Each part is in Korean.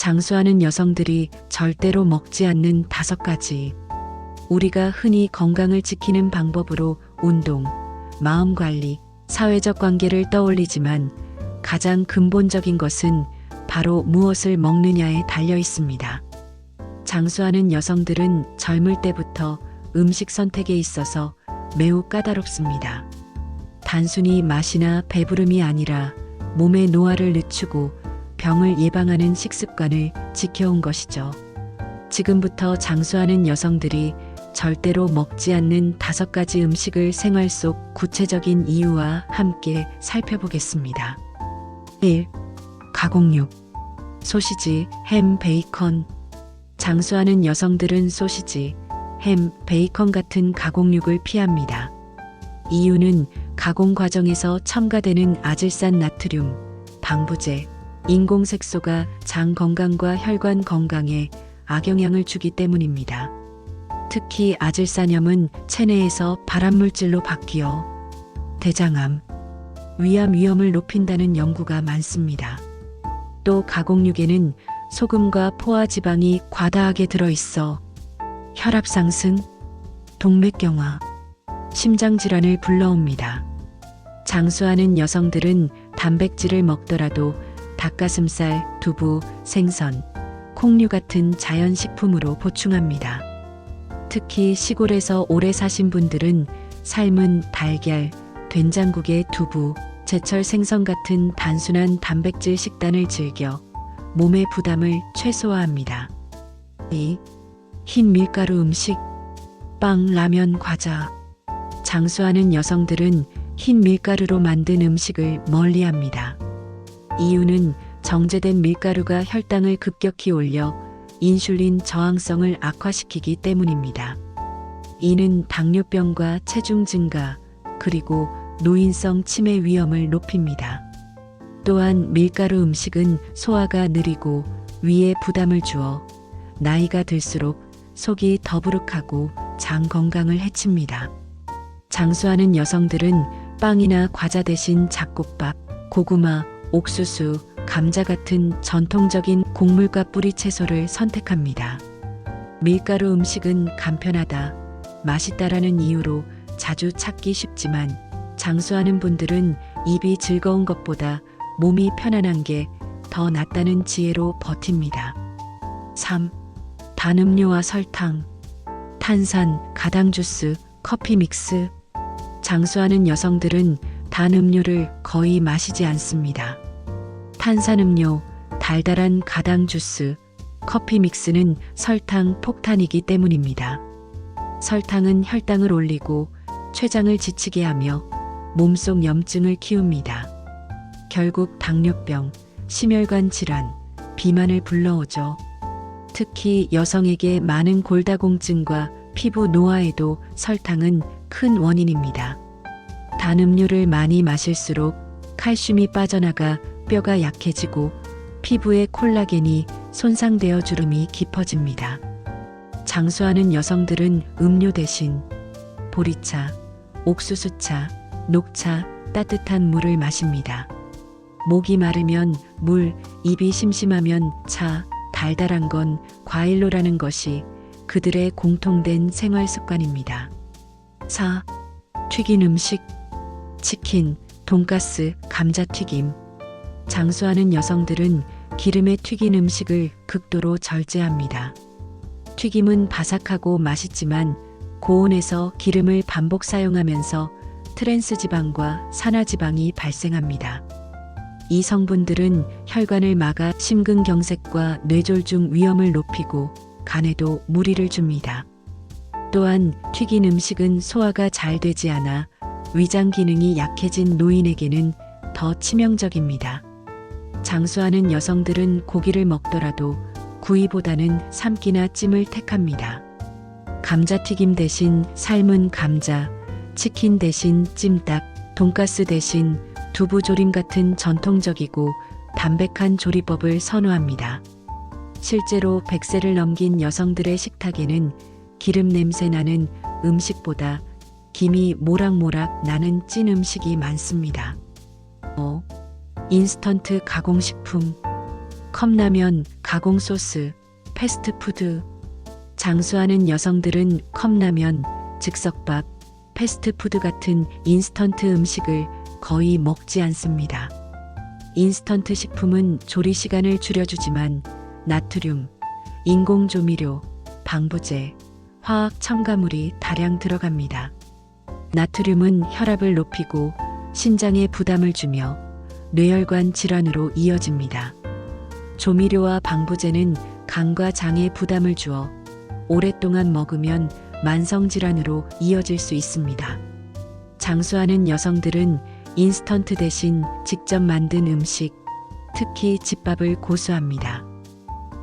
장수하는 여성들이 절대로 먹지 않는 5가지. 우리가 흔히 건강을 지키는 방법으로 운동, 마음 관리, 사회적 관계를 떠올리지만 가장 근본적인 것은 바로 무엇을 먹느냐에 달려 있습니다. 장수하는 여성들은 젊을 때부터 음식 선택에 있어서 매우 까다롭습니다. 단순히 맛이나 배부름이 아니라 몸의 노화를 늦추고 병을 예방하는 식습관을 지켜온 것이죠. 지금부터 장수하는 여성들이 절대로 먹지 않는 5가지 음식을 생활 속 구체적인 이유와 함께 살펴보겠습니다. 1. 가공육. 소시지, 햄, 베이컨. 장수하는 여성들은 소시지, 햄, 베이컨 같은 가공육을 피합니다. 이유는 가공 과정에서 첨가되는 아질산 나트륨, 방부제, 인공색소가 장 건강과 혈관 건강에 악영향을 주기 때문입니다. 특히 아질산염은 체내에서 발암물질로 바뀌어 대장암, 위암 위험을 높인다는 연구가 많습니다. 또 가공육에는 소금과 포화 지방이 과다하게 들어있어 혈압 상승, 동맥경화, 심장질환을 불러옵니다. 장수하는 여성들은 단백질을 먹더라도 닭가슴살, 두부, 생선, 콩류 같은 자연식품으로 보충합니다. 특히 시골에서 오래 사신 분들은 삶은 달걀, 된장국에 두부, 제철 생선 같은 단순한 단백질 식단을 즐겨 몸의 부담을 최소화합니다. 2. 흰 밀가루 음식, 빵, 라면, 과자. 장수하는 여성들은 흰 밀가루로 만든 음식을 멀리합니다. 이유는 정제된 밀가루가 혈당을 급격히 올려 인슐린 저항성을 악화시키기 때문입니다. 이는 당뇨병과 체중 증가, 그리고 노인성 치매 위험을 높입니다. 또한 밀가루 음식은 소화가 느리고 위에 부담을 주어 나이가 들수록 속이 더부룩하고 장 건강을 해칩니다. 장수하는 여성들은 빵이나 과자 대신 잡곡밥, 고구마, 옥수수, 감자 같은 전통적인 곡물과 뿌리 채소를 선택합니다. 밀가루 음식은 간편하다, 맛있다라는 이유로 자주 찾기 쉽지만 장수하는 분들은 입이 즐거운 것보다 몸이 편안한 게 더 낫다는 지혜로 버팁니다. 3. 단음료와 설탕, 탄산, 가당 주스, 커피 믹스. 장수하는 여성들은 단 음료를 거의 마시지 않습니다. 탄산음료, 달달한 가당 주스, 커피 믹스는 설탕 폭탄이기 때문입니다. 설탕은 혈당을 올리고 췌장을 지치게 하며 몸속 염증을 키웁니다. 결국 당뇨병, 심혈관 질환, 비만을 불러오죠. 특히 여성에게 많은 골다공증과 피부 노화에도 설탕은 큰 원인입니다. 단 음료를 많이 마실수록 칼슘이 빠져나가 뼈가 약해지고 피부의 콜라겐이 손상되어 주름이 깊어집니다. 장수하는 여성들은 음료 대신 보리차, 옥수수차, 녹차, 따뜻한 물을 마십니다. 목이 마르면 물, 입이 심심하면 차, 달달한 건 과일로라는 것이 그들의 공통된 생활 습관입니다. 4. 튀긴 음식, 치킨, 돈가스, 감자튀김. 장수하는 여성들은 기름에 튀긴 음식을 극도로 절제합니다. 튀김은 바삭하고 맛있지만 고온에서 기름을 반복 사용하면서 트랜스 지방과 산화 지방이 발생합니다. 이 성분들은 혈관을 막아 심근경색과 뇌졸중 위험을 높이고 간에도 무리를 줍니다. 또한 튀긴 음식은 소화가 잘 되지 않아 위장 기능이 약해진 노인에게는 더 치명적입니다. 장수하는 여성들은 고기를 먹더라도 구이보다는 삶기나 찜을 택합니다. 감자튀김 대신 삶은 감자, 치킨 대신 찜닭, 돈가스 대신 두부조림 같은 전통적이고 담백한 조리법을 선호합니다. 실제로 100세를 넘긴 여성들의 식탁에는 기름 냄새 나는 음식보다 김이 모락모락 나는 찐 음식이 많습니다. 인스턴트 가공식품. 컵라면, 가공소스, 패스트푸드. 장수하는 여성들은 컵라면, 즉석밥, 패스트푸드 같은 인스턴트 음식을 거의 먹지 않습니다. 인스턴트 식품은 조리 시간을 줄여주지만 나트륨, 인공조미료, 방부제, 화학 첨가물이 다량 들어갑니다. 나트륨은 혈압을 높이고 신장에 부담을 주며 뇌혈관 질환으로 이어집니다. 조미료와 방부제는 간과 장에 부담을 주어 오랫동안 먹으면 만성질환으로 이어질 수 있습니다. 장수하는 여성들은 인스턴트 대신 직접 만든 음식, 특히 집밥을 고수합니다.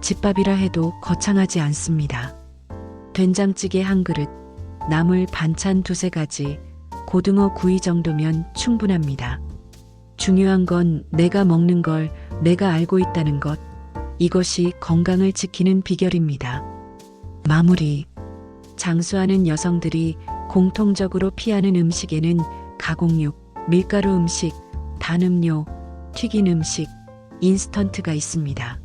집밥이라 해도 거창하지 않습니다. 된장찌개 한 그릇, 나물 반찬 두세 가지, 고등어 구이 정도면 충분합니다. 중요한 건 내가 먹는 걸 내가 알고 있다는 것, 이것이 건강을 지키는 비결입니다. 마무리. 장수하는 여성들이 공통적으로 피하는 음식에는 가공육, 밀가루 음식, 단음료, 튀긴 음식, 인스턴트가 있습니다.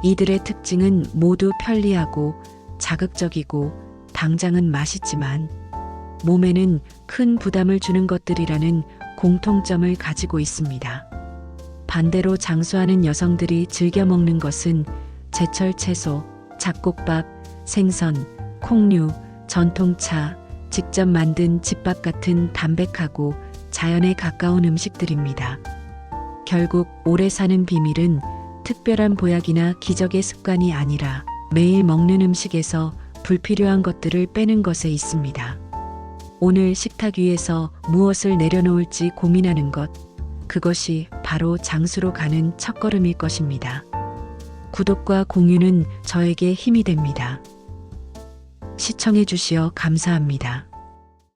이들의 특징은 모두 편리하고 자극적이고 당장은 맛있지만 몸에는 큰 부담을 주는 것들이라는 공통점을 가지고 있습니다. 반대로 장수하는 여성들이 즐겨 먹는 것은 제철 채소, 잡곡밥, 생선, 콩류, 전통차, 직접 만든 집밥 같은 담백하고 자연에 가까운 음식들입니다. 결국 오래 사는 비밀은 특별한 보약이나 기적의 습관이 아니라 매일 먹는 음식에서 불필요한 것들을 빼는 것에 있습니다. 오늘 식탁 위에서 무엇을 내려놓을지 고민하는 것, 그것이 바로 장수로 가는 첫걸음일 것입니다. 구독과 공유는 저에게 힘이 됩니다. 시청해 주시어 감사합니다.